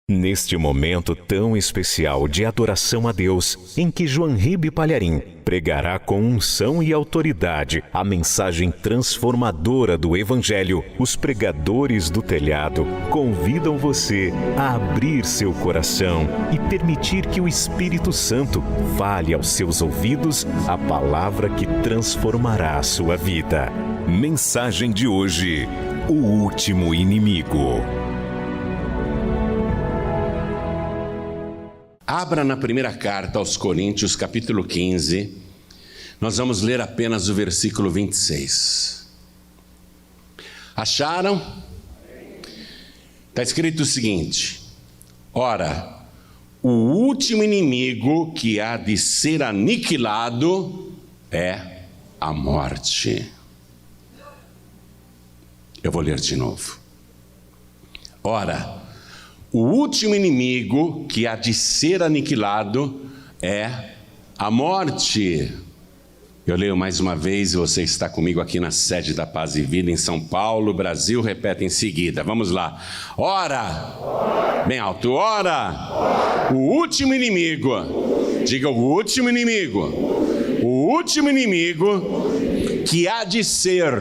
Neste momento tão especial de adoração a Deus, em que João Ribe Palharim pregará com unção e autoridade a mensagem transformadora do Evangelho, os pregadores do telhado convidam você a abrir seu coração e permitir que o Espírito Santo fale aos seus ouvidos a palavra que transformará a sua vida. Mensagem de hoje: o último inimigo. Abra na primeira carta aos Coríntios, capítulo 15. Nós vamos ler apenas o versículo 26. Acharam? Está escrito o seguinte: ora, o último inimigo que há de ser aniquilado é a morte. Eu vou ler de novo. Ora, o último inimigo que há de ser aniquilado é a morte. Eu leio mais uma vez e você está comigo aqui na sede da Paz e Vida em São Paulo, Brasil. Repete em seguida. Vamos lá. Ora, bem alto. Ora, o último inimigo. Diga o último inimigo. O último inimigo que há de ser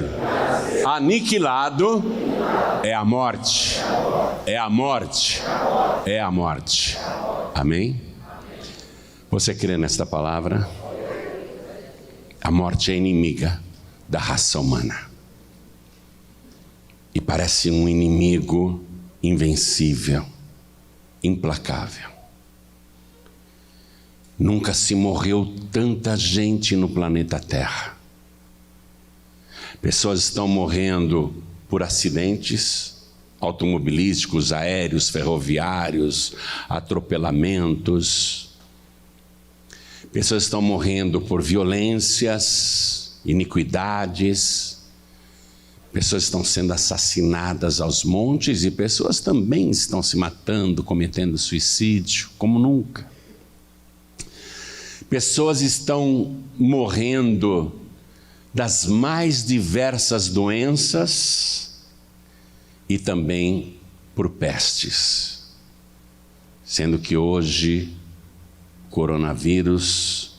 aniquilado é a morte. É a morte. É a morte. Amém? Você crê nesta palavra? A morte é inimiga da raça humana. E parece um inimigo invencível, implacável. Nunca se morreu tanta gente no planeta Terra. Pessoas estão morrendo por acidentes automobilísticos, aéreos, ferroviários, atropelamentos. Pessoas estão morrendo por violências, iniquidades. Pessoas estão sendo assassinadas aos montes e pessoas também estão se matando, cometendo suicídio, como nunca. Pessoas estão morrendo das mais diversas doenças e também por pestes, sendo que hoje o coronavírus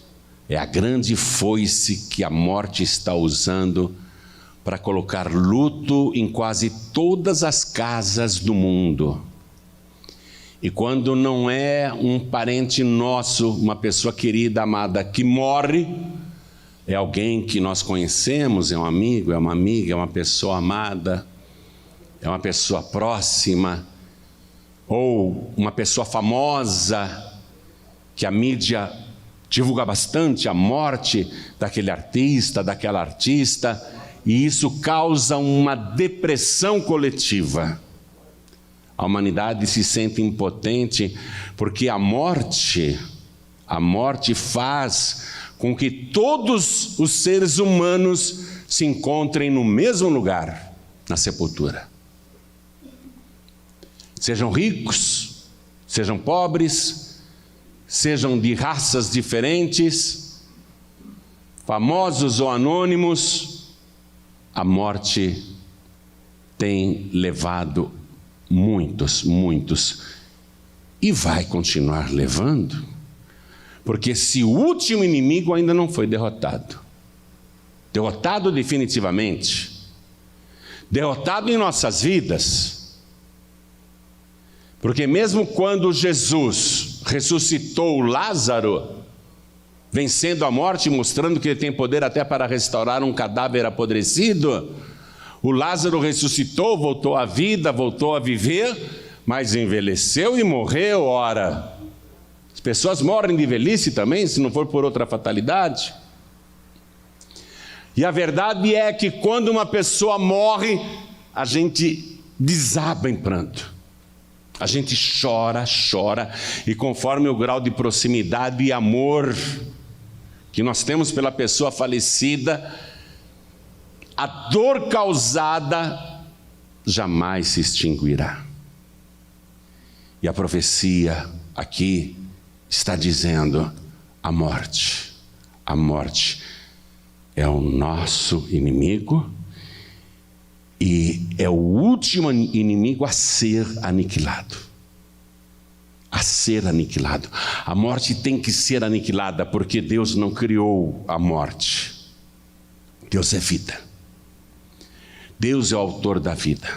é a grande foice que a morte está usando para colocar luto em quase todas as casas do mundo. E quando não é um parente nosso, uma pessoa querida, amada, que morre, é alguém que nós conhecemos, é um amigo, é uma amiga, é uma pessoa amada, é uma pessoa próxima, ou uma pessoa famosa, que a mídia divulga bastante a morte daquele artista, daquela artista, e isso causa uma depressão coletiva. A humanidade se sente impotente, porque a morte faz com que todos os seres humanos se encontrem no mesmo lugar, na sepultura. Sejam ricos, sejam pobres, sejam de raças diferentes, famosos ou anônimos, a morte tem levado muitos, e vai continuar levando, porque se o último inimigo ainda não foi derrotado definitivamente, derrotado em nossas vidas. Porque mesmo quando Jesus ressuscitou Lázaro, vencendo a morte, mostrando que ele tem poder até para restaurar um cadáver apodrecido, o Lázaro ressuscitou, voltou à vida, voltou a viver, mas envelheceu e morreu. Ora, as pessoas morrem de velhice também, se não for por outra fatalidade. E a verdade é que quando uma pessoa morre, a gente desaba em pranto. A gente chora, e conforme o grau de proximidade e amor que nós temos pela pessoa falecida, a dor causada jamais se extinguirá. E a profecia aqui está dizendo: a morte é o nosso inimigo e é o último inimigo a ser aniquilado. ser aniquilado. A morte tem que ser aniquilada, porque Deus não criou a morte. Deus é vida. Deus é o autor da vida.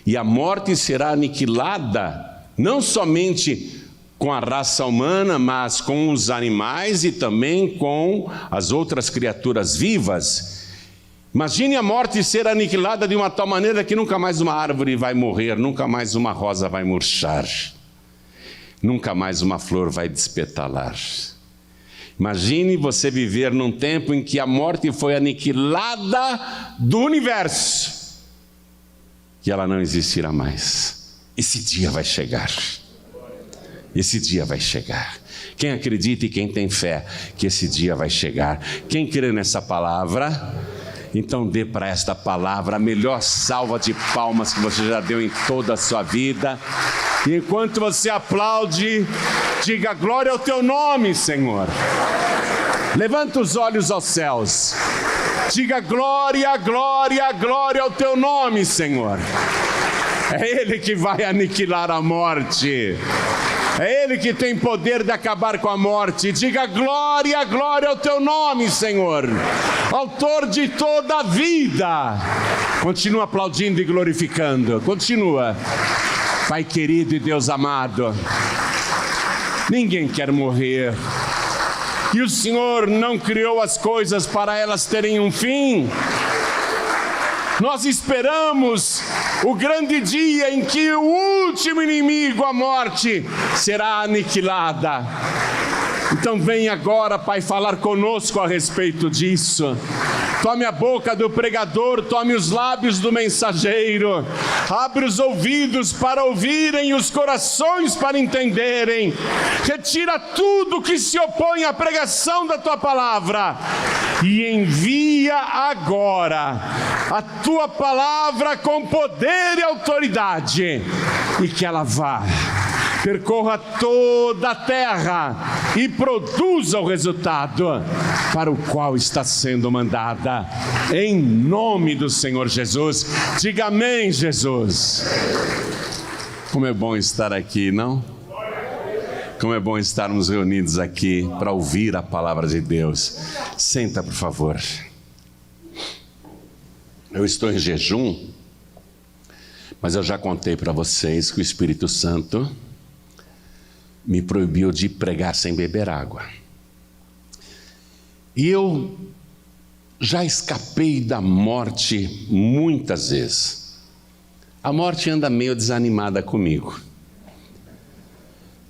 E a morte será aniquilada, não somente com a raça humana, mas com os animais e também com as outras criaturas vivas. Imagine a morte ser aniquilada de uma tal maneira que nunca mais uma árvore vai morrer, nunca mais uma rosa vai murchar, nunca mais uma flor vai despetalar. Imagine você viver num tempo em que a morte foi aniquilada do universo e ela não existirá mais. Esse dia vai chegar. Esse dia vai chegar. Quem acredita e quem tem fé que esse dia vai chegar. Quem crê nessa palavra, então dê para esta palavra a melhor salva de palmas que você já deu em toda a sua vida. E enquanto você aplaude, diga glória ao teu nome, Senhor. Levanta os olhos aos céus. Diga glória, glória, glória ao teu nome, Senhor. É Ele que vai aniquilar a morte. É Ele que tem poder de acabar com a morte. Diga glória, glória ao teu nome, Senhor, autor de toda a vida. Continua aplaudindo e glorificando. Continua. Pai querido e Deus amado, ninguém quer morrer. E o Senhor não criou as coisas para elas terem um fim. Nós esperamos o grande dia em que o último inimigo, a morte, será aniquilada. Então vem agora, Pai, falar conosco a respeito disso. Tome a boca do pregador, tome os lábios do mensageiro, abre os ouvidos para ouvirem, os corações para entenderem. Retira tudo que se opõe à pregação da Tua palavra e envia agora a Tua palavra com poder e autoridade, e que ela vá, percorra toda a terra e produza o resultado para o qual está sendo mandada, em nome do Senhor Jesus. Diga amém, Jesus. Como é bom estar aqui, não? Como é bom estarmos reunidos aqui para ouvir a palavra de Deus. Senta, por favor. Eu estou em jejum, mas eu já contei para vocês que o Espírito Santo me proibiu de pregar sem beber água. E eu já escapei da morte muitas vezes. A morte anda meio desanimada comigo.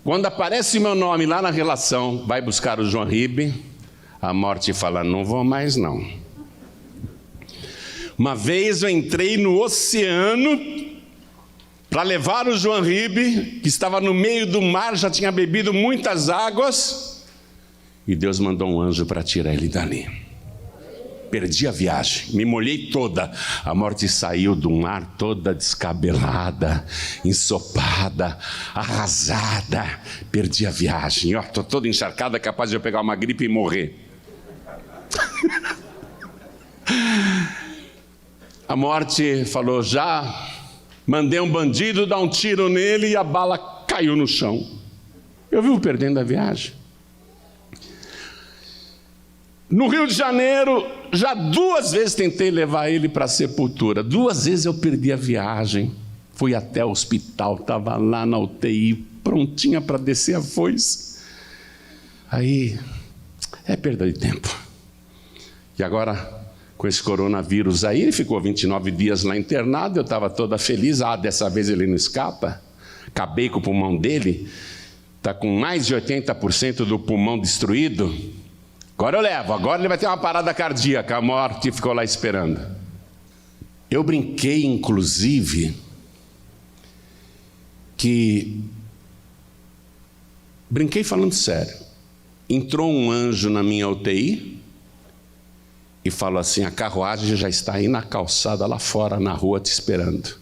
Quando aparece meu nome lá na relação, vai buscar o João Ribe, a morte fala, não vou mais não. Uma vez eu entrei no oceano para levar o João Ribe, que estava no meio do mar, já tinha bebido muitas águas, e Deus mandou um anjo para tirar ele dali. Perdi a viagem, me molhei toda. A morte saiu do mar toda descabelada, ensopada, arrasada. Perdi a viagem. Estou toda encharcada, capaz de eu pegar uma gripe e morrer. A morte falou, já mandei um bandido dar um tiro nele e a bala caiu no chão. Eu vivo perdendo a viagem. No Rio de Janeiro, já 2 vezes tentei levar ele para a sepultura. 2 vezes eu perdi a viagem. Fui até o hospital, estava lá na UTI, prontinha para descer a foice. Aí, é perda de tempo. E agora, com esse coronavírus aí, ele ficou 29 dias lá internado, eu estava toda feliz. Dessa vez ele não escapa. Acabei com o pulmão dele, está com mais de 80% do pulmão destruído. Agora eu levo, agora ele vai ter uma parada cardíaca. A morte ficou lá esperando. Eu brinquei, inclusive, brinquei falando sério. Entrou um anjo na minha UTI e falou assim, a carruagem já está aí na calçada, lá fora, na rua, te esperando.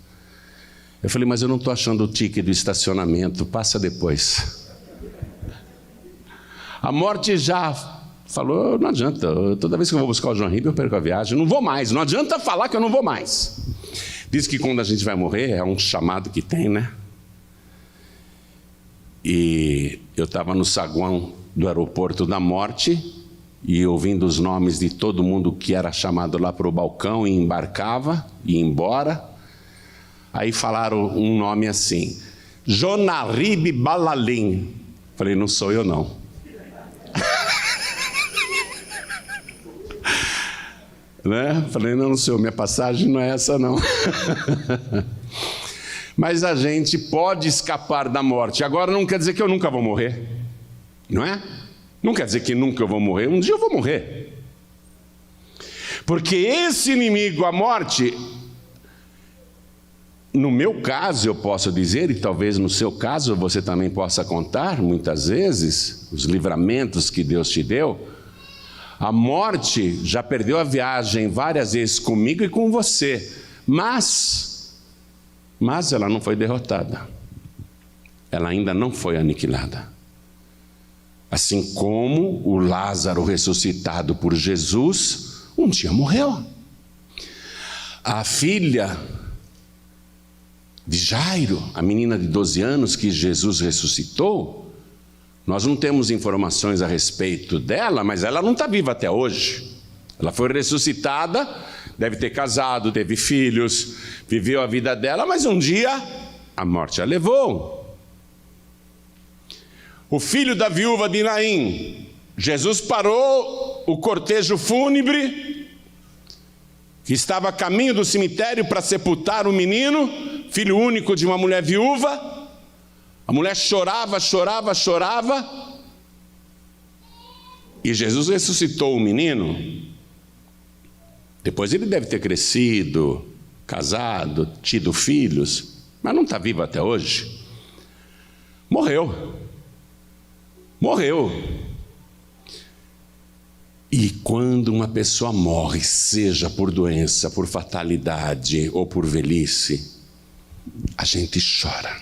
Eu falei, mas eu não estou achando o ticket do estacionamento, passa depois. A morte já falou, não adianta, toda vez que eu vou buscar o João Ribe, eu perco a viagem, não vou mais, não adianta falar que eu não vou mais. Diz que quando a gente vai morrer, é um chamado que tem, né? E eu estava no saguão do aeroporto da morte, e ouvindo os nomes de todo mundo que era chamado lá para o balcão e embarcava, e ia embora. Aí falaram um nome assim, Jonarib Balalim. Falei, não sou eu não. Né? Falei, não sou eu, minha passagem não é essa não. Mas a gente pode escapar da morte. Agora não quer dizer que eu nunca vou morrer, não é? Não quer dizer que nunca eu vou morrer, um dia eu vou morrer. Porque esse inimigo, a morte, no meu caso eu posso dizer, e talvez no seu caso você também possa contar, muitas vezes, os livramentos que Deus te deu. A morte já perdeu a viagem várias vezes comigo e com você, mas ela não foi derrotada. Ela ainda não foi aniquilada. Assim como o Lázaro ressuscitado por Jesus, um dia morreu. A filha de Jairo, a menina de 12 anos que Jesus ressuscitou, nós não temos informações a respeito dela, mas ela não está viva até hoje. Ela foi ressuscitada, deve ter casado, teve filhos, viveu a vida dela, mas um dia a morte a levou. O filho da viúva de Naim, Jesus parou o cortejo fúnebre, que estava a caminho do cemitério para sepultar o menino, filho único de uma mulher viúva. A mulher chorava, chorava, chorava, e Jesus ressuscitou o menino. Depois ele deve ter crescido, casado, tido filhos, mas não está vivo até hoje. Morreu. E quando uma pessoa morre, seja por doença, por fatalidade ou por velhice, a gente chora.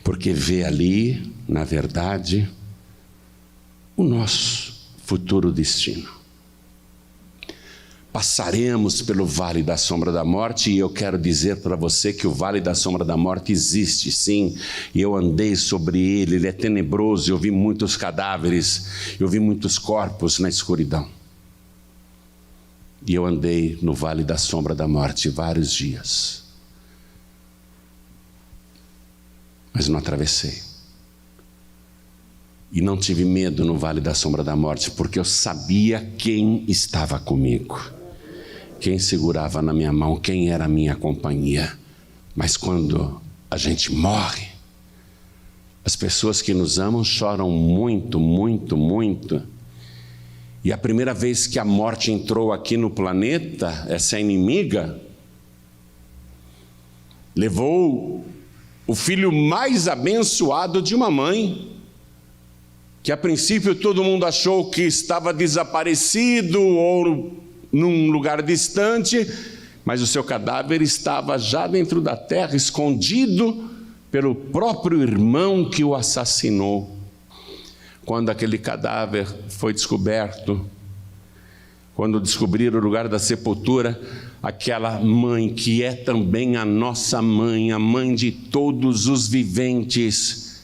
Porque vê ali, na verdade, o nosso futuro destino. Passaremos pelo vale da sombra da morte, e eu quero dizer para você que o vale da sombra da morte existe, sim, e eu andei sobre ele é tenebroso, eu vi muitos cadáveres, eu vi muitos corpos na escuridão. E eu andei no vale da sombra da morte vários dias, mas não atravessei. E não tive medo no vale da sombra da morte, porque eu sabia quem estava comigo, quem segurava na minha mão, quem era a minha companhia. Mas quando a gente morre, as pessoas que nos amam choram muito, muito, muito. E a primeira vez que a morte entrou aqui no planeta, essa inimiga, levou o filho mais abençoado de uma mãe, que a princípio todo mundo achou que estava desaparecido ou num lugar distante, mas o seu cadáver estava já dentro da terra, escondido pelo próprio irmão que o assassinou. Quando aquele cadáver foi descoberto, quando descobriram o lugar da sepultura, aquela mãe que é também a nossa mãe, a mãe de todos os viventes,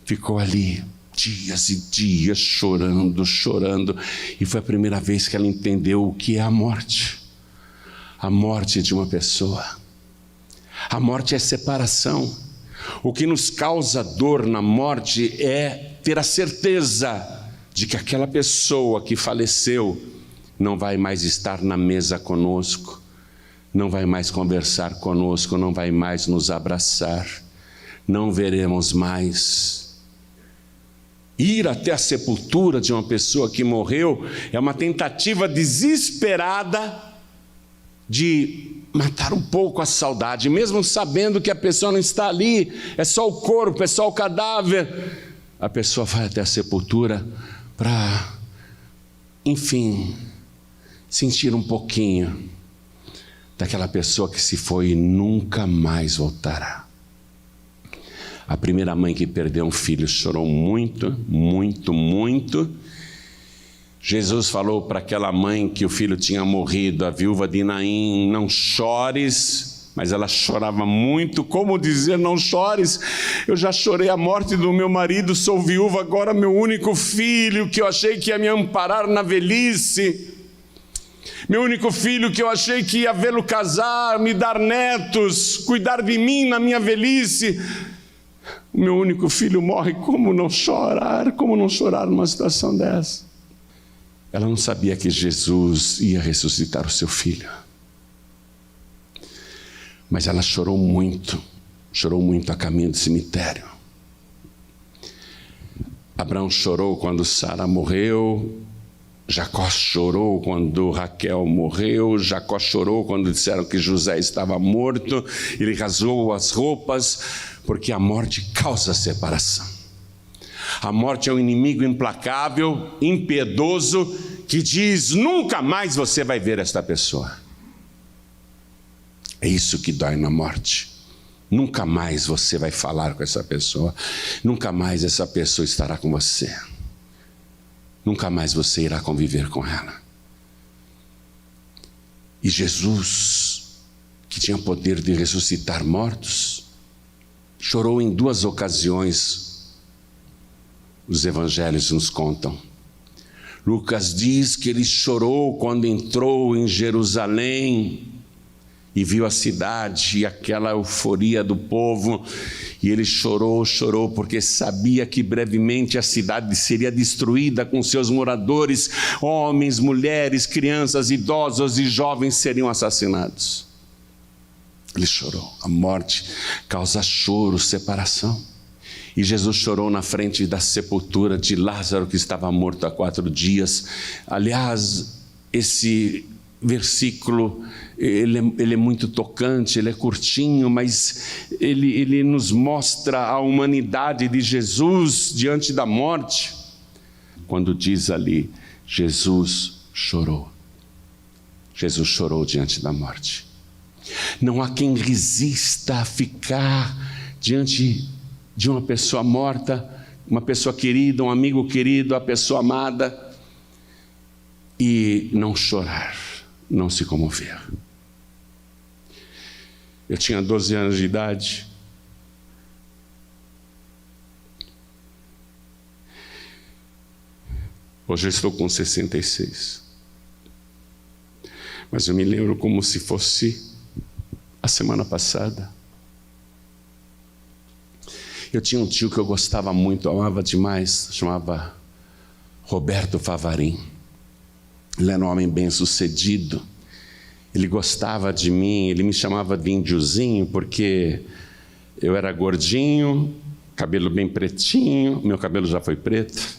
ficou ali dias e dias chorando, chorando, e foi a primeira vez que ela entendeu o que é a morte de uma pessoa. A morte é separação. O que nos causa dor na morte é ter a certeza de que aquela pessoa que faleceu não vai mais estar na mesa conosco, não vai mais conversar conosco, não vai mais nos abraçar, não veremos mais. Ir até a sepultura de uma pessoa que morreu é uma tentativa desesperada de matar um pouco a saudade, mesmo sabendo que a pessoa não está ali, é só o corpo, é só o cadáver. A pessoa vai até a sepultura para, enfim, sentir um pouquinho daquela pessoa que se foi e nunca mais voltará. A primeira mãe que perdeu um filho chorou muito, muito, muito. Jesus falou para aquela mãe que o filho tinha morrido, a viúva de Naim: não chores, Mas ela chorava muito. Como dizer, não chores? Eu já chorei a morte do meu marido, sou viúva, agora meu único filho, que eu achei que ia me amparar na velhice. Meu único filho que eu achei que ia vê-lo casar, me dar netos, cuidar de mim na minha velhice. O meu único filho morre, como não chorar? Como não chorar numa situação dessa? Ela não sabia que Jesus ia ressuscitar o seu filho. Mas ela chorou muito a caminho do cemitério. Abraão chorou quando Sara morreu, Jacó chorou quando Raquel morreu, Jacó chorou quando disseram que José estava morto, ele rasgou as roupas, porque a morte causa separação. A morte é um inimigo implacável, impiedoso, que diz: nunca mais você vai ver esta pessoa. É isso que dói na morte. Nunca mais você vai falar com essa pessoa, nunca mais essa pessoa estará com você. Nunca mais você irá conviver com ela. E Jesus, que tinha poder de ressuscitar mortos, chorou em 2 ocasiões. Os evangelhos nos contam. Lucas diz que ele chorou quando entrou em Jerusalém e viu a cidade e aquela euforia do povo, e ele chorou porque sabia que brevemente a cidade seria destruída com seus moradores, homens, mulheres, crianças, idosos e jovens seriam assassinados. Ele chorou. A morte causa choro, separação. E Jesus chorou na frente da sepultura de Lázaro, que estava morto há 4 dias. Aliás, esse versículo, ele é muito tocante, ele é curtinho, mas ele nos mostra a humanidade de Jesus diante da morte. Quando diz ali, Jesus chorou. Jesus chorou diante da morte. Não há quem resista a ficar diante de uma pessoa morta, uma pessoa querida, um amigo querido, a pessoa amada, e não chorar, não se comover. Eu tinha 12 anos de idade. Hoje eu estou com 66. Mas eu me lembro como se fosse a semana passada. Eu tinha um tio que eu gostava muito, amava demais, chamava Roberto Favarin. Ele era um homem bem-sucedido. Ele gostava de mim, ele me chamava de índiozinho, porque eu era gordinho, cabelo bem pretinho, meu cabelo já foi preto,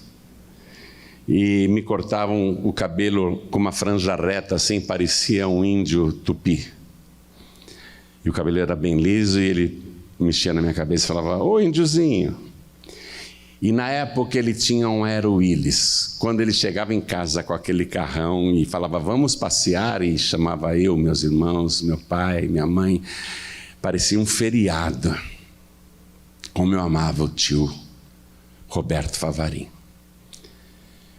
e me cortavam o cabelo com uma franja reta, assim, parecia um índio tupi. E o cabelo era bem liso, e ele mexia na minha cabeça e falava: ô índiozinho. E na época ele tinha um Aero Willis. Quando ele chegava em casa com aquele carrão e falava: vamos passear, e chamava eu, meus irmãos, meu pai, minha mãe, parecia um feriado. Como eu amava o tio Roberto Favarin.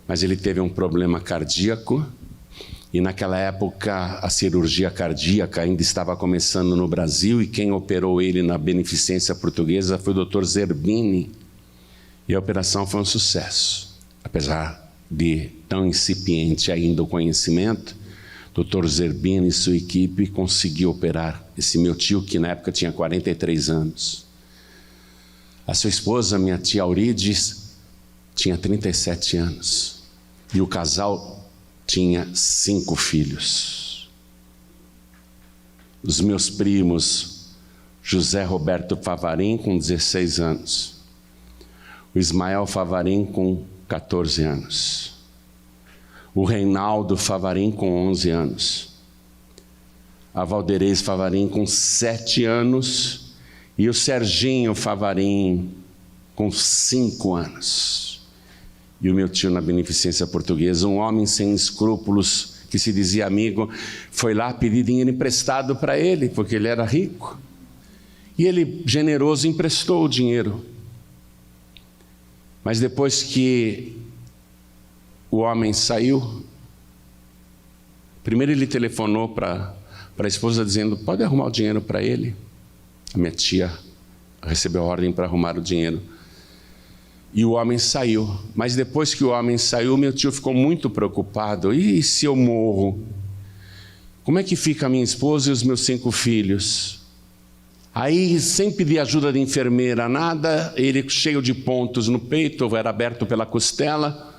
Mas ele teve um problema cardíaco, e naquela época a cirurgia cardíaca ainda estava começando no Brasil, e quem operou ele na Beneficência Portuguesa foi o Dr. Zerbini. E a operação foi um sucesso. Apesar de tão incipiente ainda o conhecimento, o Dr. Zerbini e sua equipe conseguiu operar esse meu tio, que na época tinha 43 anos. A sua esposa, minha tia Aurides, tinha 37 anos. E o casal tinha 5 filhos. Os meus primos, José Roberto Favarin, com 16 anos. O Ismael Favarin, com 14 anos. O Reinaldo Favarin, com 11 anos. A Valderez Favarin, com 7 anos. E o Serginho Favarin, com 5 anos. E o meu tio na Beneficência Portuguesa, um homem sem escrúpulos, que se dizia amigo, foi lá pedir dinheiro emprestado para ele, porque ele era rico. E ele, generoso, emprestou o dinheiro. Mas depois que o homem saiu, primeiro ele telefonou para para a esposa dizendo: pode arrumar o dinheiro para ele. A minha tia recebeu a ordem para arrumar o dinheiro. E o homem saiu. Mas depois que o homem saiu, meu tio ficou muito preocupado. E se eu morro? Como é que fica a minha esposa e os meus 5 filhos? Aí, sem pedir ajuda de enfermeira, nada, ele cheio de pontos no peito, era aberto pela costela,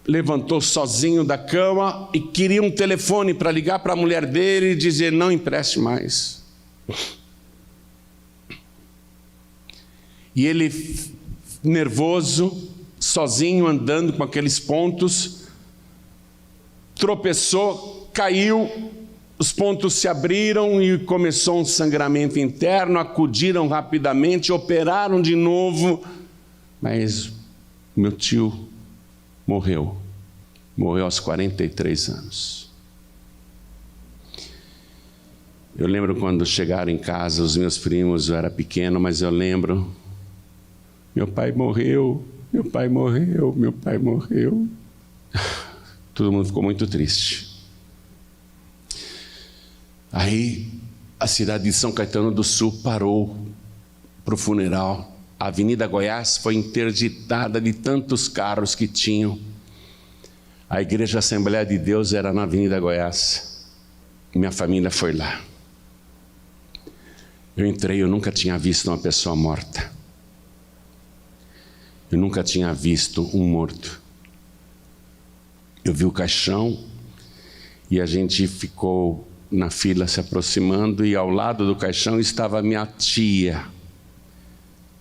levantou sozinho da cama e queria um telefone para ligar para a mulher dele e dizer: não empreste mais. E ele, nervoso, sozinho, andando com aqueles pontos, tropeçou, caiu, os pontos se abriram e começou um sangramento interno. Acudiram rapidamente, operaram de novo, mas meu tio morreu aos 43 anos. Eu lembro quando chegaram em casa os meus primos, eu era pequeno, mas eu lembro: meu pai morreu, meu pai morreu, meu pai morreu. Todo mundo ficou muito triste. Aí a cidade de São Caetano do Sul parou para o funeral. A Avenida Goiás foi interditada de tantos carros que tinham. A Igreja Assembleia de Deus era na Avenida Goiás. Minha família foi lá. Eu entrei, eu nunca tinha visto uma pessoa morta. Eu nunca tinha visto um morto. Eu vi o caixão e a gente ficou na fila se aproximando, e ao lado do caixão estava minha tia,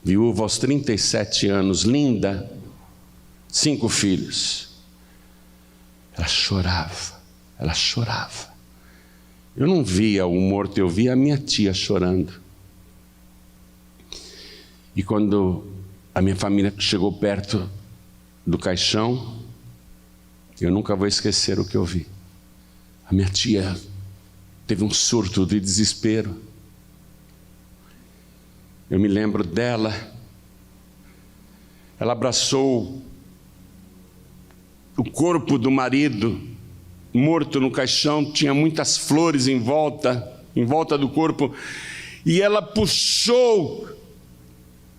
viúva aos 37 anos, linda, 5 filhos. Ela chorava. Eu não via o morto, eu via a minha tia chorando. E quando a minha família chegou perto do caixão, eu nunca vou esquecer o que eu vi. A minha tia teve um surto de desespero. Eu me lembro dela. Ela abraçou o corpo do marido, morto no caixão, tinha muitas flores em volta do corpo, e ela puxou.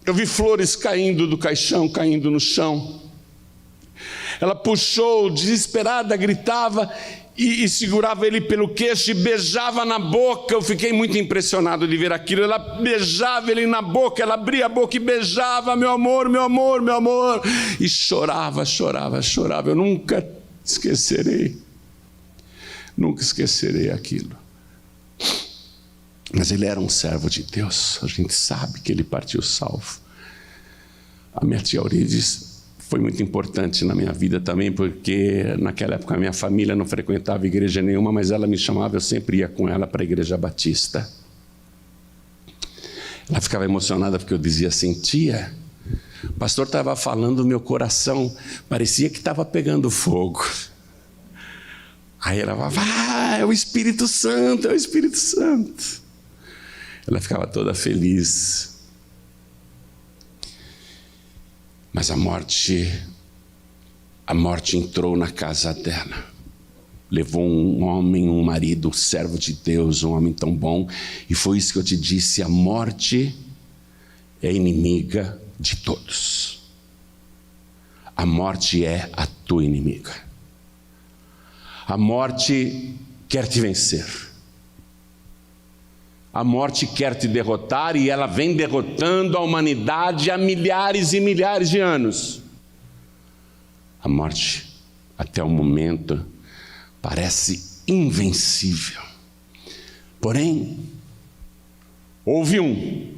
Eu vi flores caindo do caixão, caindo no chão. Ela puxou, desesperada, gritava, e segurava ele pelo queixo e beijava na boca. Eu fiquei muito impressionado de ver aquilo. Ela beijava ele na boca, ela abria a boca e beijava: meu amor, meu amor, meu amor. E chorava. Eu nunca esquecerei aquilo. Mas ele era um servo de Deus. A gente sabe que ele partiu salvo. A minha tia Aurides foi muito importante na minha vida também, porque naquela época a minha família não frequentava igreja nenhuma, mas ela me chamava, eu sempre ia com ela para a Igreja Batista. Ela ficava emocionada porque eu dizia assim: tia, o pastor estava falando, meu coração parecia que estava pegando fogo. Aí ela falava: é o Espírito Santo, é o Espírito Santo. Ela ficava toda feliz. Mas a morte entrou na casa dela. Levou um homem, um marido, um servo de Deus, um homem tão bom. E foi isso que eu te disse: a morte é inimiga de todos. A morte é a tua inimiga. A morte quer te vencer. A morte quer te derrotar, e ela vem derrotando a humanidade há milhares e milhares de anos. A morte, até o momento, parece invencível. Porém, houve um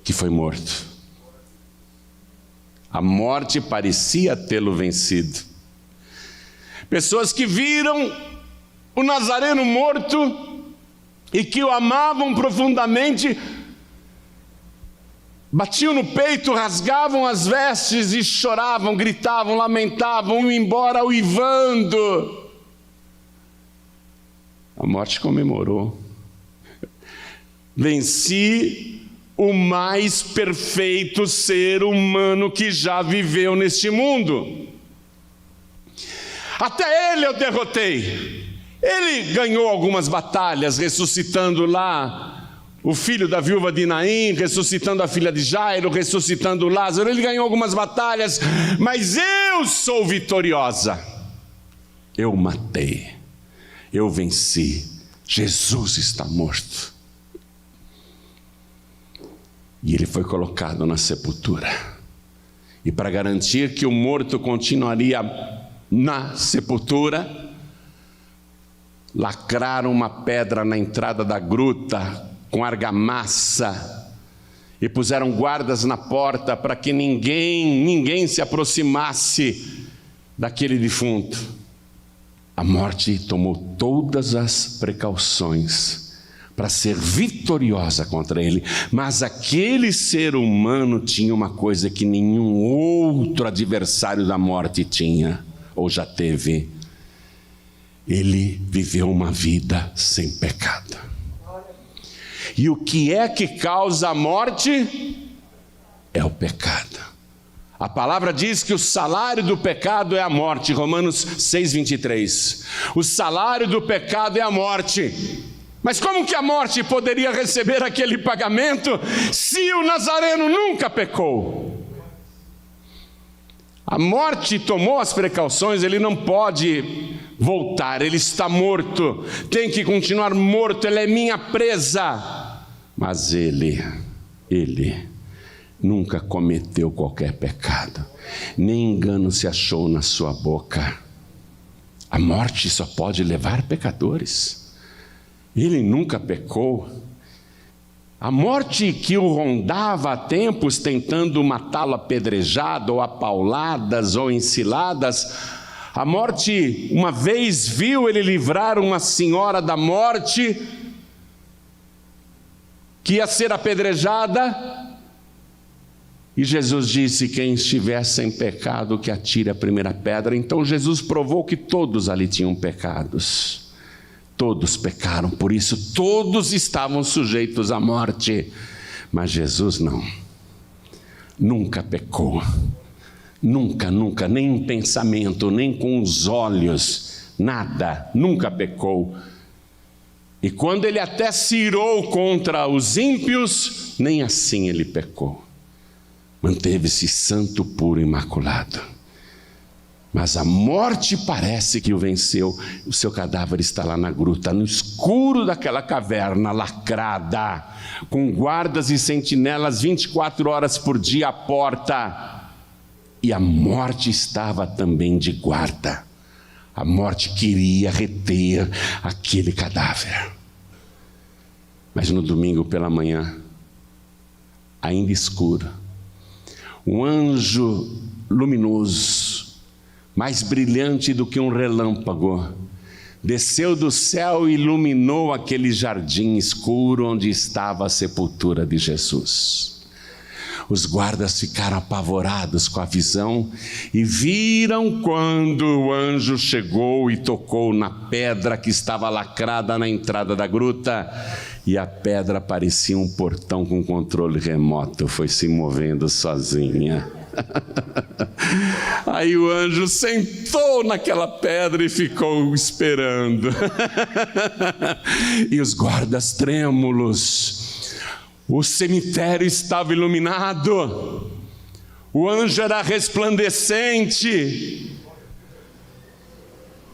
que foi morto. A morte parecia tê-lo vencido. Pessoas que viram o Nazareno morto e que o amavam profundamente, batiam no peito, rasgavam as vestes e choravam, gritavam, lamentavam, iam embora uivando. A morte comemorou: venci o mais perfeito ser humano que já viveu neste mundo. Até ele eu derrotei. Ele ganhou algumas batalhas, ressuscitando lá o filho da viúva de Naim, ressuscitando a filha de Jairo, ressuscitando Lázaro. Ele ganhou algumas batalhas, mas eu sou vitoriosa. Eu matei, eu venci. Jesus está morto. E ele foi colocado na sepultura. E para garantir que o morto continuaria na sepultura, lacraram uma pedra na entrada da gruta com argamassa e puseram guardas na porta para que ninguém se aproximasse daquele defunto. A morte tomou todas as precauções para ser vitoriosa contra ele, mas aquele ser humano tinha uma coisa que nenhum outro adversário da morte tinha, ou já teve. Ele viveu uma vida sem pecado. E o que é que causa a morte? É o pecado. A palavra diz que o salário do pecado é a morte, Romanos 6:23. O salário do pecado é a morte. Mas como que a morte poderia receber aquele pagamento se o Nazareno nunca pecou? A morte tomou as precauções, ele não pode voltar, ele está morto, tem que continuar morto, ele é minha presa. Mas ele nunca cometeu qualquer pecado, nem engano se achou na sua boca. A morte só pode levar pecadores. Ele nunca pecou. A morte que o rondava há tempos, tentando matá-lo apedrejado, ou a pauladas, ou enciladas, a morte uma vez viu ele livrar uma senhora da morte, que ia ser apedrejada, e Jesus disse: quem estiver sem pecado, que atire a primeira pedra. Então Jesus provou que todos ali tinham pecados. Todos pecaram, por isso todos estavam sujeitos à morte. Mas Jesus não. Nunca pecou. Nunca, nem em pensamento, nem com os olhos. Nada, nunca pecou. E quando ele até se irou contra os ímpios, nem assim ele pecou. Manteve-se santo, puro, imaculado. Mas a morte parece que o venceu. O seu cadáver está lá na gruta, no escuro daquela caverna lacrada, com guardas e sentinelas 24 horas por dia à porta. E a morte estava também de guarda. A morte queria reter aquele cadáver. Mas no domingo pela manhã, ainda escuro, um anjo luminoso, mais brilhante do que um relâmpago, desceu do céu e iluminou aquele jardim escuro onde estava a sepultura de Jesus. Os guardas ficaram apavorados com a visão e viram quando o anjo chegou e tocou na pedra que estava lacrada na entrada da gruta, e a pedra parecia um portão com controle remoto, foi se movendo sozinha. Aí o anjo sentou naquela pedra e ficou esperando. E os guardas trêmulos. O cemitério estava iluminado. O anjo era resplandecente.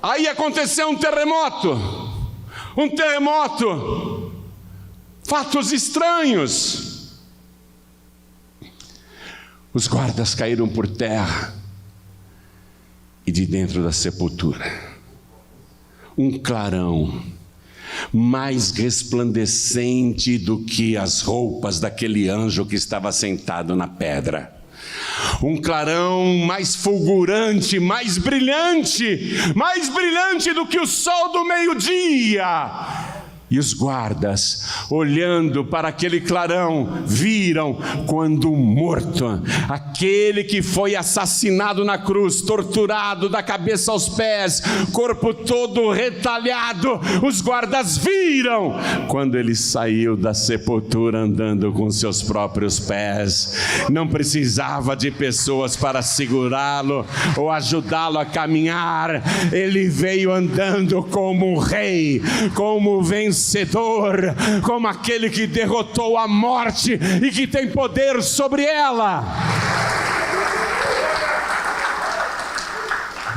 Aí aconteceu um terremoto. Fatos estranhos. Os guardas caíram por terra, e de dentro da sepultura, um clarão mais resplandecente do que as roupas daquele anjo que estava sentado na pedra. Um clarão mais fulgurante, mais brilhante do que o sol do meio-dia. E os guardas, olhando para aquele clarão, viram quando o morto, aquele que foi assassinado na cruz, torturado da cabeça aos pés, corpo todo retalhado, os guardas viram quando ele saiu da sepultura andando com seus próprios pés. Não precisava de pessoas para segurá-lo ou ajudá-lo a caminhar. Ele veio andando como rei, como vencedor, como aquele que derrotou a morte e que tem poder sobre ela.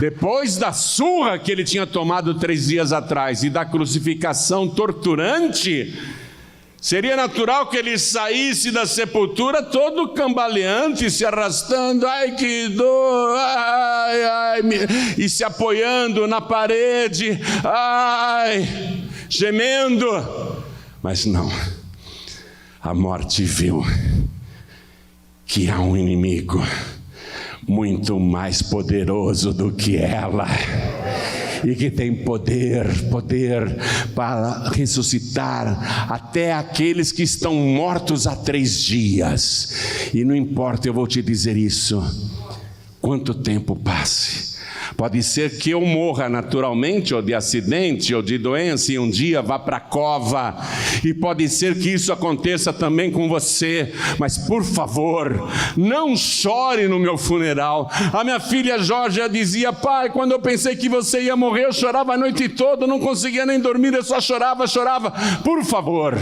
Depois da surra que ele tinha tomado 3 dias atrás e da crucificação torturante, seria natural que ele saísse da sepultura todo cambaleante, se arrastando, ai que dor, ai, ai, e se apoiando na parede, ai, gemendo. Mas não, a morte viu que há um inimigo muito mais poderoso do que ela, e que tem poder para ressuscitar até aqueles que estão mortos há 3 dias. E não importa, eu vou te dizer isso, quanto tempo passe, pode ser que eu morra naturalmente, ou de acidente, ou de doença, e um dia vá para a cova, e pode ser que isso aconteça também com você, mas por favor, não chore no meu funeral. A minha filha Jorge dizia: pai, quando eu pensei que você ia morrer, eu chorava a noite toda, não conseguia nem dormir, eu só chorava. Por favor,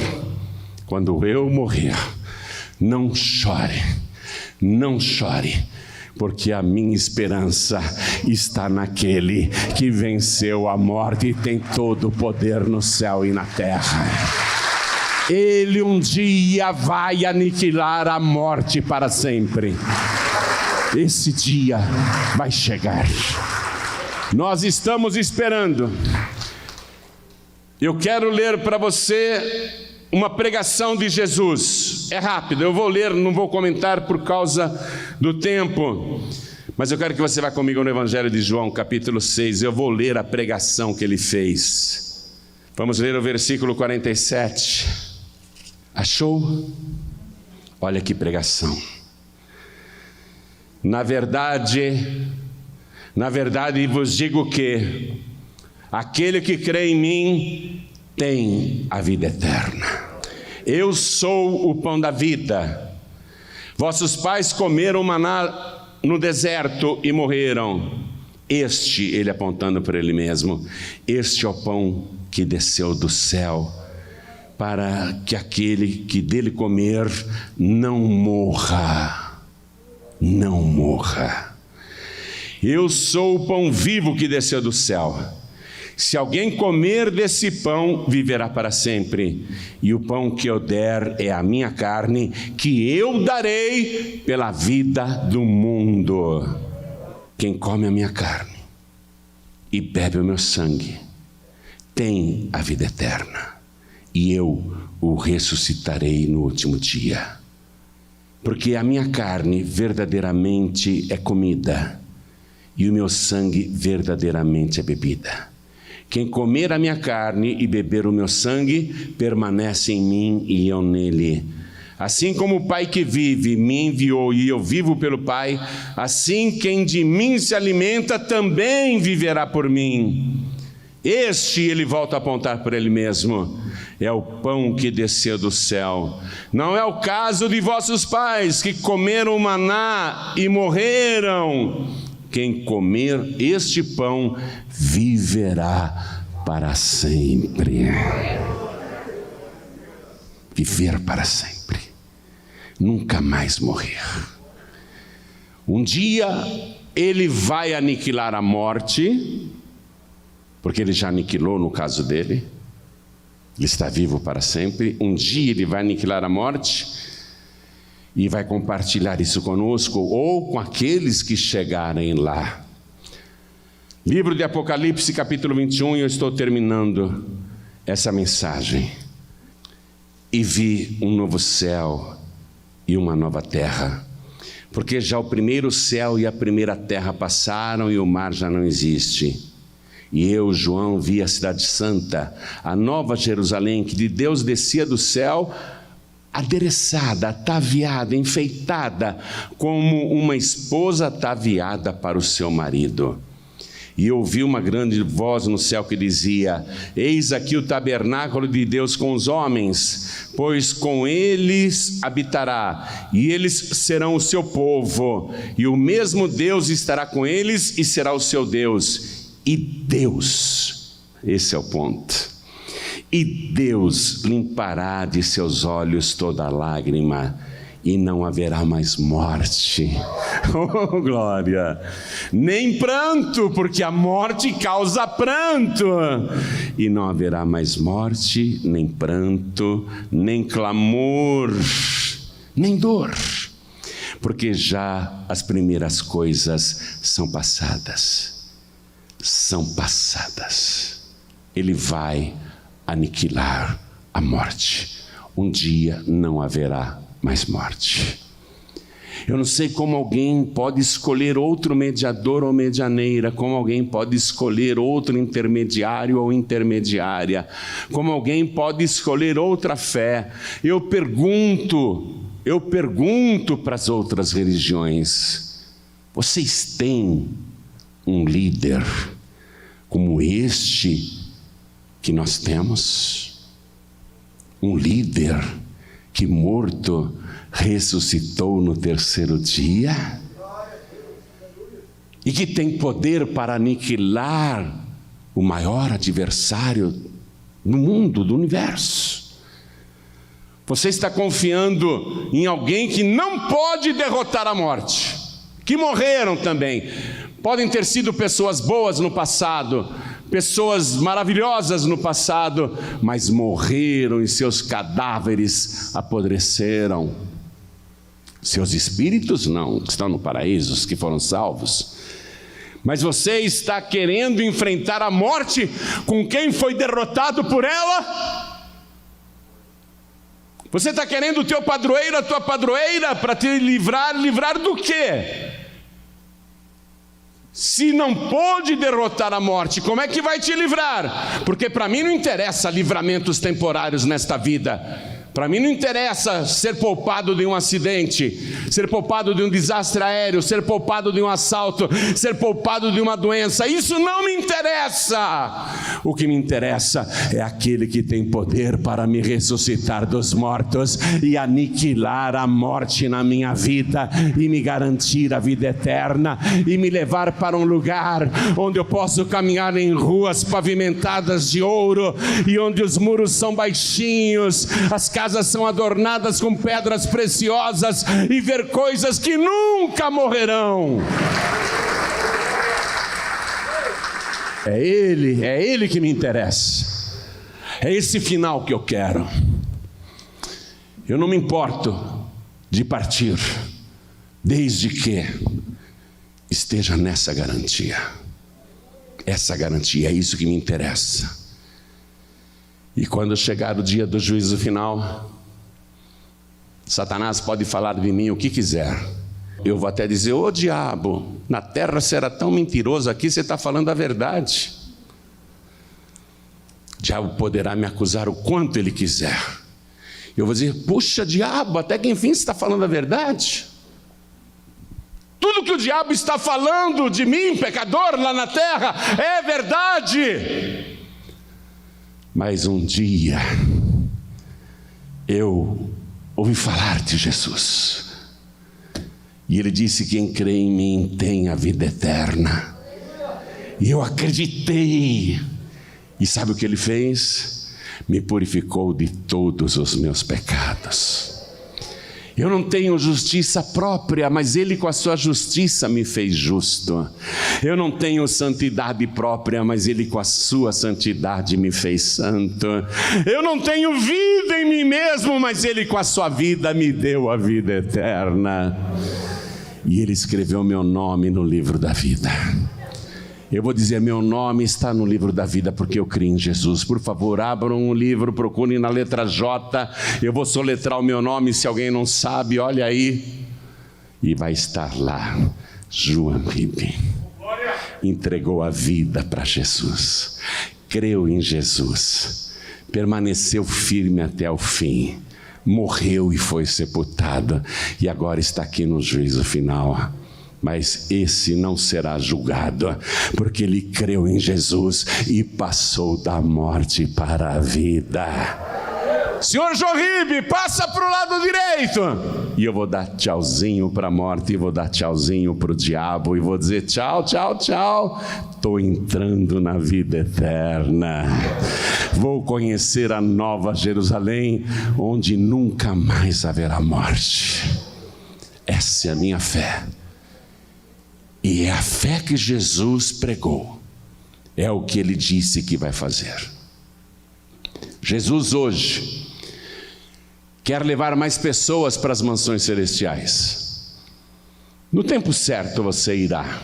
quando eu morrer, não chore, porque a minha esperança está naquele que venceu a morte e tem todo o poder no céu e na terra. Ele um dia vai aniquilar a morte para sempre. Esse dia vai chegar. Nós estamos esperando. Eu quero ler para você uma pregação de Jesus. É rápido, eu vou ler, não vou comentar por causa do tempo, mas eu quero que você vá comigo no Evangelho de João, capítulo 6. Eu vou ler a pregação que ele fez. Vamos ler o versículo 47. Achou? Olha que pregação. Na verdade vos digo que aquele que crê em mim tem a vida eterna. Eu sou o pão da vida. Vossos pais comeram maná no deserto e morreram. Este, ele apontando para ele mesmo, este é o pão que desceu do céu, para que aquele que dele comer não morra. Não morra. Eu sou o pão vivo que desceu do céu. Se alguém comer desse pão, viverá para sempre. E o pão que eu der é a minha carne, que eu darei pela vida do mundo. Quem come a minha carne e bebe o meu sangue, tem a vida eterna. E eu o ressuscitarei no último dia. Porque a minha carne verdadeiramente é comida, e o meu sangue verdadeiramente é bebida. Quem comer a minha carne e beber o meu sangue, permanece em mim e eu nele. Assim como o Pai que vive me enviou e eu vivo pelo Pai, assim quem de mim se alimenta também viverá por mim. Este, ele volta a apontar para ele mesmo, é o pão que desceu do céu. Não é o caso de vossos pais, que comeram maná e morreram. Quem comer este pão viverá para sempre. Viver para sempre. Nunca mais morrer. Um dia ele vai aniquilar a morte, porque ele já aniquilou no caso dele. Ele está vivo para sempre. Um dia ele vai aniquilar a morte e vai compartilhar isso conosco ou com aqueles que chegarem lá. Livro de Apocalipse, capítulo 21, eu estou terminando essa mensagem. E vi um novo céu e uma nova terra, porque já o primeiro céu e a primeira terra passaram e o mar já não existe. E eu, João, vi a cidade santa, a nova Jerusalém, que de Deus descia do céu, adereçada, ataviada, enfeitada, como uma esposa ataviada para o seu marido. E ouvi uma grande voz no céu que dizia: eis aqui o tabernáculo de Deus com os homens, pois com eles habitará, e eles serão o seu povo, e o mesmo Deus estará com eles e será o seu Deus. E Deus, esse é o ponto, e Deus limpará de seus olhos toda lágrima, e não haverá mais morte. Oh, glória! Nem pranto, porque a morte causa pranto. E não haverá mais morte, nem pranto, nem clamor, nem dor, porque já as primeiras coisas são passadas. São passadas. Ele vai aniquilar a morte. Um dia não haverá mais morte. Eu não sei como alguém pode escolher outro mediador ou medianeira, como alguém pode escolher outro intermediário ou intermediária, como alguém pode escolher outra fé. Eu pergunto para as outras religiões: vocês têm um líder como este que nós temos? Um líder que morto ressuscitou no terceiro dia e que tem poder para aniquilar o maior adversário do mundo, do universo. Você está confiando em alguém que não pode derrotar a morte, que morreram também. Podem ter sido pessoas boas no passado, pessoas maravilhosas no passado, mas morreram e seus cadáveres apodreceram. Seus espíritos não, que estão no paraíso, os que foram salvos. Mas você está querendo enfrentar a morte com quem foi derrotado por ela? Você está querendo o teu padroeiro, a tua padroeira, para te livrar do quê? Se não pôde derrotar a morte, como é que vai te livrar? Porque para mim não interessa livramentos temporários nesta vida. Para mim não interessa ser poupado de um acidente, ser poupado de um desastre aéreo, ser poupado de um assalto, ser poupado de uma doença. Isso não me interessa. O que me interessa é aquele que tem poder para me ressuscitar dos mortos e aniquilar a morte na minha vida e me garantir a vida eterna e me levar para um lugar onde eu posso caminhar em ruas pavimentadas de ouro e onde os muros são baixinhos, as casas são adornadas com pedras preciosas e ver coisas que nunca morrerão. É Ele que me interessa. É esse final que eu quero. Eu não me importo de partir, desde que esteja nessa garantia. Essa garantia, é isso que me interessa. E quando chegar o dia do juízo final, Satanás pode falar de mim o que quiser. Eu vou até dizer: ô diabo, na terra você era tão mentiroso, aqui você está falando a verdade. O diabo poderá me acusar o quanto ele quiser. Eu vou dizer: puxa diabo, até que enfim você está falando a verdade. Tudo que o diabo está falando de mim, pecador, lá na terra, é verdade. Mas um dia, eu ouvi falar de Jesus. E ele disse: quem crê em mim tem a vida eterna. E eu acreditei. E sabe o que ele fez? Me purificou de todos os meus pecados. Eu não tenho justiça própria, mas Ele com a sua justiça me fez justo. Eu não tenho santidade própria, mas Ele com a sua santidade me fez santo. Eu não tenho vida em mim mesmo, mas Ele com a sua vida me deu a vida eterna. E Ele escreveu meu nome no livro da vida. Eu vou dizer: meu nome está no livro da vida porque eu creio em Jesus. Por favor, abram um livro, procurem na letra J. Eu vou soletrar o meu nome, se alguém não sabe, olha aí. E vai estar lá, João Ribe. entregou a vida para Jesus, creu em Jesus, permaneceu firme até o fim, morreu e foi sepultado, e agora está aqui no juízo final. Mas esse não será julgado, porque ele creu em Jesus e passou da morte para a vida. Senhor João, passa para o lado direito. E eu vou dar tchauzinho para a morte, e vou dar tchauzinho para o diabo, e vou dizer tchau, tchau, tchau. Estou entrando na vida eterna. Vou conhecer a nova Jerusalém, onde nunca mais haverá morte. Essa é a minha fé. E é a fé que Jesus pregou. É o que ele disse que vai fazer. Jesus hoje quer levar mais pessoas para as mansões celestiais. No tempo certo você irá.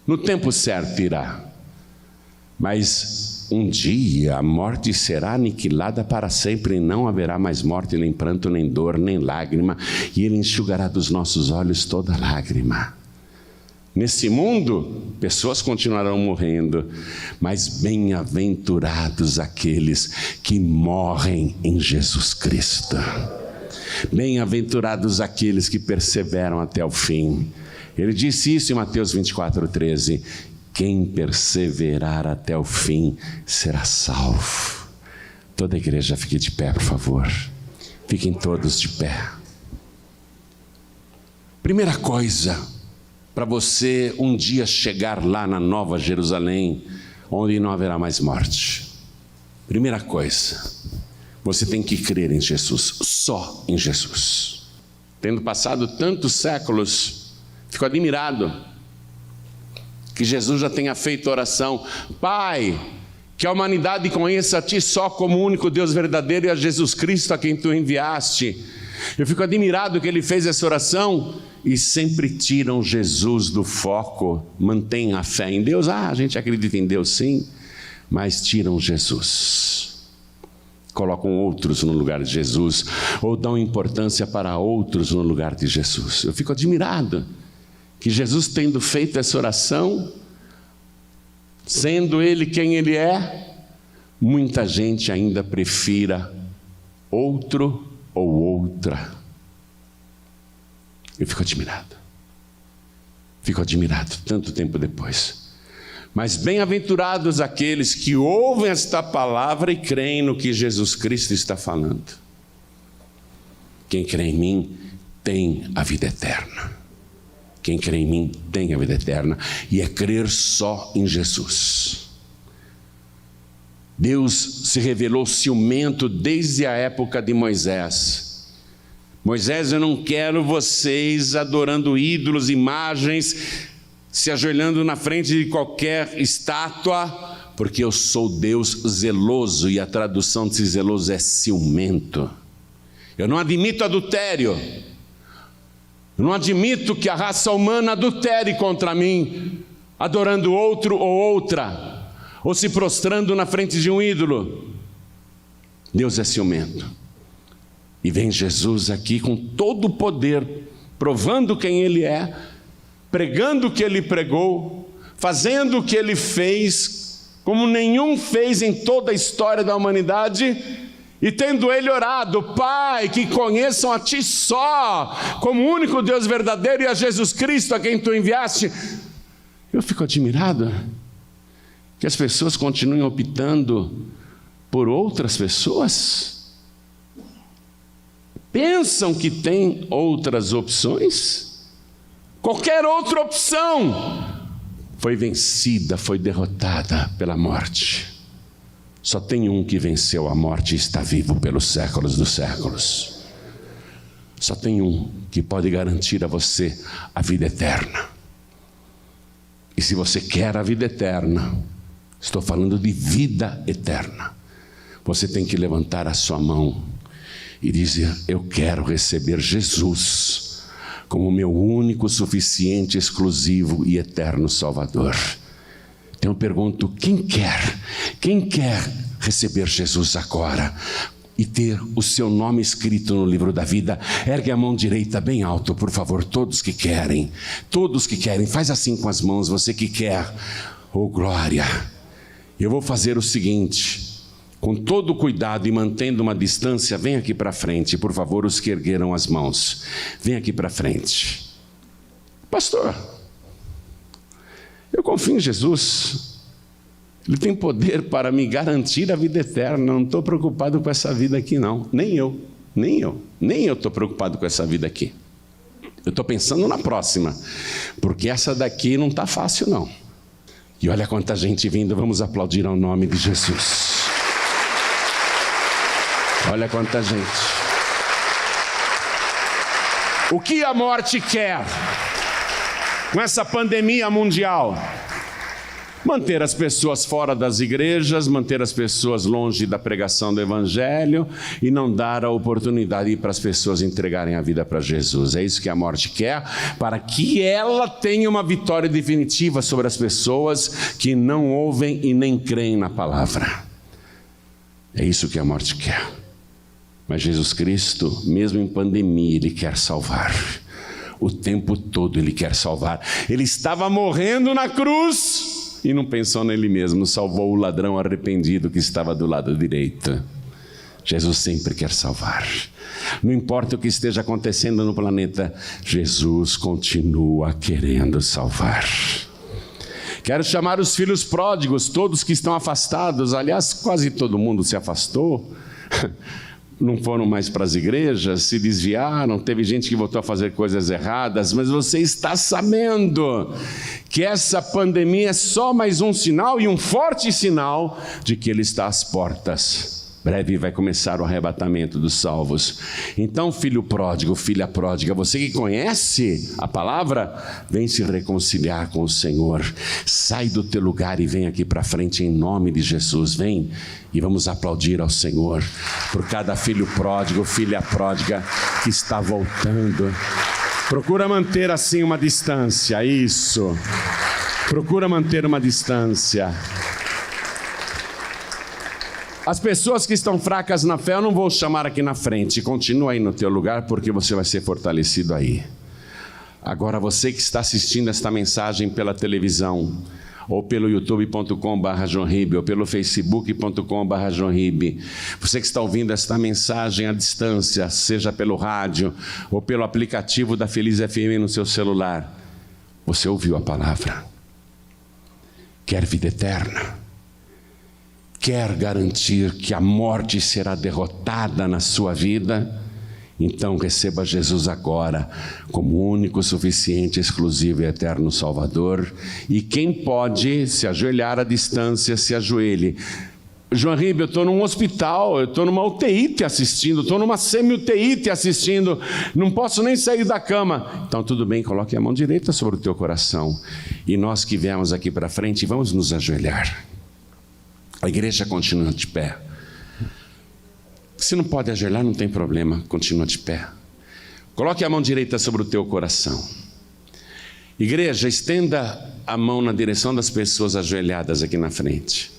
No tempo certo irá. Mas um dia a morte será aniquilada para sempre, e não haverá mais morte, nem pranto, nem dor, nem lágrima, e ele enxugará dos nossos olhos toda lágrima. Nesse mundo, pessoas continuarão morrendo, mas bem-aventurados aqueles que morrem em Jesus Cristo. Bem-aventurados aqueles que perseveram até o fim. Ele disse isso em Mateus 24:13. Quem perseverar até o fim será salvo. Toda a igreja fique de pé, por favor. Fiquem todos de pé. Primeira coisa, para você um dia chegar lá na Nova Jerusalém, onde não haverá mais morte. Primeira coisa, você tem que crer em Jesus, só em Jesus. Tendo passado tantos séculos, fico admirado que Jesus já tenha feito oração: Pai, que a humanidade conheça a Ti só como o único Deus verdadeiro e a Jesus Cristo a quem Tu enviaste. Eu fico admirado que ele fez essa oração e sempre tiram Jesus do foco. Mantém a fé em Deus. A gente acredita em Deus sim, mas tiram Jesus. Colocam outros no lugar de Jesus, ou dão importância para outros no lugar de Jesus. Eu fico admirado que Jesus, tendo feito essa oração, sendo Ele quem Ele é, muita gente ainda prefira outro ou outra. Eu fico admirado tanto tempo depois. Mas bem-aventurados aqueles que ouvem esta palavra e creem no que Jesus Cristo está falando. Quem crê em mim tem a vida eterna. Quem crê em mim tem a vida eterna, e é crer só em Jesus. Deus se revelou ciumento desde a época de Moisés. Moisés, eu não quero vocês adorando ídolos, imagens, se ajoelhando na frente de qualquer estátua, porque eu sou Deus zeloso, e a tradução de zeloso é ciumento. Eu não admito adultério. Eu não admito que a raça humana adultere contra mim, adorando outro ou outra, ou se prostrando na frente de um ídolo. Deus é ciumento. E vem Jesus aqui com todo o poder, provando quem Ele é, pregando o que Ele pregou, fazendo o que Ele fez, como nenhum fez em toda a história da humanidade, e tendo Ele orado: Pai, que conheçam a Ti só, como o único Deus verdadeiro, e a Jesus Cristo a quem Tu enviaste. Eu fico admirado que as pessoas continuem optando por outras pessoas. Pensam que tem outras opções? Qualquer outra opção foi vencida, foi derrotada pela morte. Só tem um que venceu a morte e está vivo pelos séculos dos séculos. Só tem um que pode garantir a você a vida eterna. E se você quer a vida eterna, estou falando de vida eterna, você tem que levantar a sua mão e dizer: eu quero receber Jesus como meu único, suficiente, exclusivo e eterno Salvador. Então eu pergunto: quem quer receber Jesus agora? e ter o seu nome escrito no livro da vida? Ergue a mão direita bem alto, por favor, todos que querem, faz assim com as mãos, você que quer. Oh, glória! Eu vou fazer o seguinte, com todo cuidado e mantendo uma distância, vem aqui para frente, por favor, os que ergueram as mãos, vem aqui para frente. Pastor, eu confio em Jesus, Ele tem poder para me garantir a vida eterna, não estou preocupado com essa vida aqui não, nem eu estou preocupado com essa vida aqui. Eu estou pensando na próxima, porque essa daqui não está fácil não. E olha quanta gente vindo, vamos aplaudir ao nome de Jesus. Olha quanta gente. O que a morte quer com essa pandemia mundial? Manter as pessoas fora das igrejas, manter as pessoas longe da pregação do Evangelho e não dar a oportunidade para as pessoas entregarem a vida para Jesus. É isso que a morte quer, para que ela tenha uma vitória definitiva sobre as pessoas que não ouvem e nem creem na palavra. É isso que a morte quer. Mas Jesus Cristo, mesmo em pandemia, Ele quer salvar. O tempo todo Ele quer salvar. Ele estava morrendo na cruz e não pensou nele mesmo, salvou o ladrão arrependido que estava do lado direito. Jesus sempre quer salvar. Não importa o que esteja acontecendo no planeta, Jesus continua querendo salvar. Quero chamar os filhos pródigos, todos que estão afastados. Aliás, quase todo mundo se afastou. Não foram mais para as igrejas, se desviaram, teve gente que voltou a fazer coisas erradas, mas você está sabendo que essa pandemia é só mais um sinal, e um forte sinal, de que Ele está às portas. Breve vai começar o arrebatamento dos salvos. Então, filho pródigo, filha pródiga, você que conhece a palavra, vem se reconciliar com o Senhor. Sai do teu lugar e vem aqui para frente em nome de Jesus. Vem e vamos aplaudir ao Senhor por cada filho pródigo, filha pródiga que está voltando. Procura manter assim uma distância, isso. Procura manter uma distância. As pessoas que estão fracas na fé, eu não vou chamar aqui na frente. Continua aí no teu lugar, porque você vai ser fortalecido aí. Agora, você que está assistindo esta mensagem pela televisão, ou pelo youtube.com/johnribe, ou pelo facebook.com/johnribe, você que está ouvindo esta mensagem à distância, seja pelo rádio, ou pelo aplicativo da Feliz FM no seu celular, você ouviu a palavra. Quer vida eterna? Quer garantir que a morte será derrotada na sua vida? Então receba Jesus agora como único, suficiente, exclusivo e eterno Salvador. E quem pode se ajoelhar à distância, se ajoelhe. João Ribe, eu estou num hospital, eu estou numa UTI te assistindo, estou numa semi-UTI te assistindo, não posso nem sair da cama. Então tudo bem, coloque a mão direita sobre o teu coração. E nós que viemos aqui para frente, vamos nos ajoelhar. A igreja continua de pé. Se não pode ajoelhar, não tem problema, continua de pé. Coloque a mão direita sobre o teu coração. Igreja, estenda a mão na direção das pessoas ajoelhadas aqui na frente.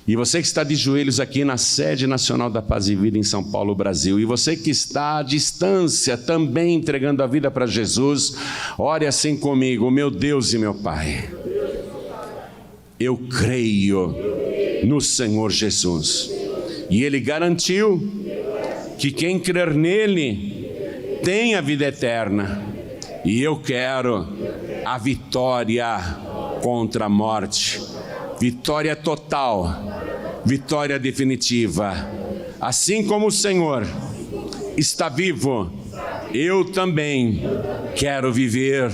E você que está de joelhos aqui na sede nacional da Paz e Vida em São Paulo, Brasil, e você que está à distância também entregando a vida para Jesus, ore assim comigo: meu Deus e meu Pai, eu creio no Senhor Jesus, e Ele garantiu que quem crer nele tem a vida eterna, e eu quero a vitória contra a morte, vitória total, vitória definitiva. Assim como o Senhor está vivo, eu também quero viver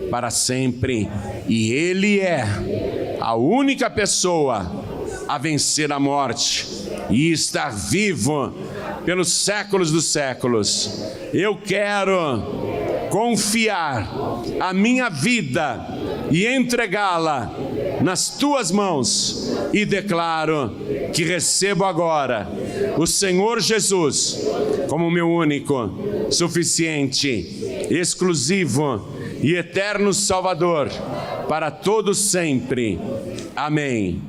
para sempre, e Ele é a única pessoa a vencer a morte e estar vivo pelos séculos dos séculos. Eu quero confiar a minha vida e entregá-la nas tuas mãos, e declaro que recebo agora o Senhor Jesus como meu único, suficiente, exclusivo e eterno Salvador para todos sempre. Amém.